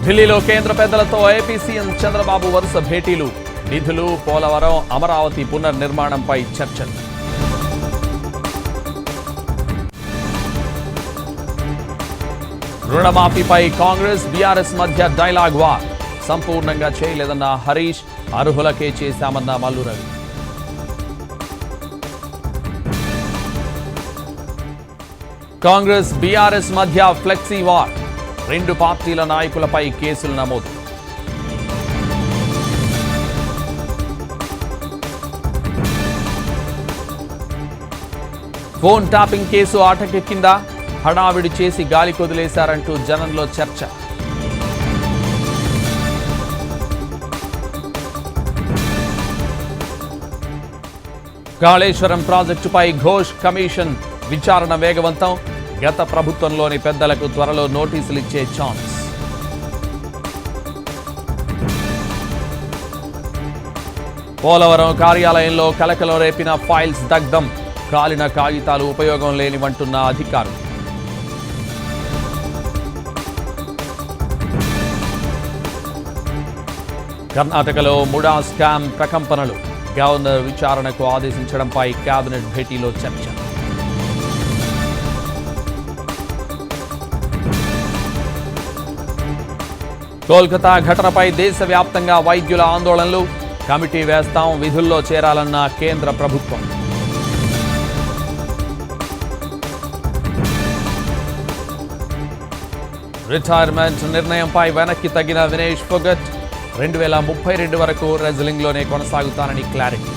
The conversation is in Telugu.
ఢిల్లీలో కేంద్ర పెద్దలతో ఏపీ సీఎం చంద్రబాబు వరుస భేటీలు. నిధులు, పోలవరం, అమరావతి పునర్నిర్మాణంపై చర్చలు. రుణమాఫీపై కాంగ్రెస్, బీఆర్ఎస్ మధ్య డైలాగ్ వార్. సంపూర్ణంగా చేయలేదన్న హరీష్, అర్హులకే చేశామన్న మల్లు రవి. కాంగ్రెస్, బీఆర్ఎస్ మధ్య ఫ్లెక్సీ వార్. రెండు పార్టీల నాయకులపై కేసులు నమోదు. ఫోన్ ట్యాపింగ్ కేసు ఆటకెక్కిందా? హడావిడి చేసి గాలి కొదిలేశారంటూ జనంలో చర్చ. కాళేశ్వరం ప్రాజెక్టుపై ఘోష్ కమిషన్ విచారణ వేగవంతం. గత ప్రభుత్వంలోని పెద్దలకు త్వరలో నోటీసులు ఇచ్చే ఛాన్స్. పోలవరం కార్యాలయంలో కలకలం రేపిన ఫైల్స్ దగ్ధం. కాలిన కాగితాలు ఉపయోగం లేనివంటున్న అధికారులు. కర్ణాటకలో ముడా స్కామ్ ప్రకంపనలు. గవర్నర్ విచారణకు ఆదేశించడంపై కేబినెట్ భేటీలో చర్చ. కోల్కతా ఘటనపై దేశవ్యాప్తంగా వైద్యుల ఆందోళనలు. కమిటీ వేస్తాం, విధుల్లో చేరాలన్న కేంద్ర ప్రభుత్వం. రిటైర్మెంట్ నిర్ణయంపై వెనక్కి తగ్గిన వినేష్ ఫోగట్. 2032 వరకు రెజ్లింగ్లోనే కొనసాగుతానని క్లారిటీ.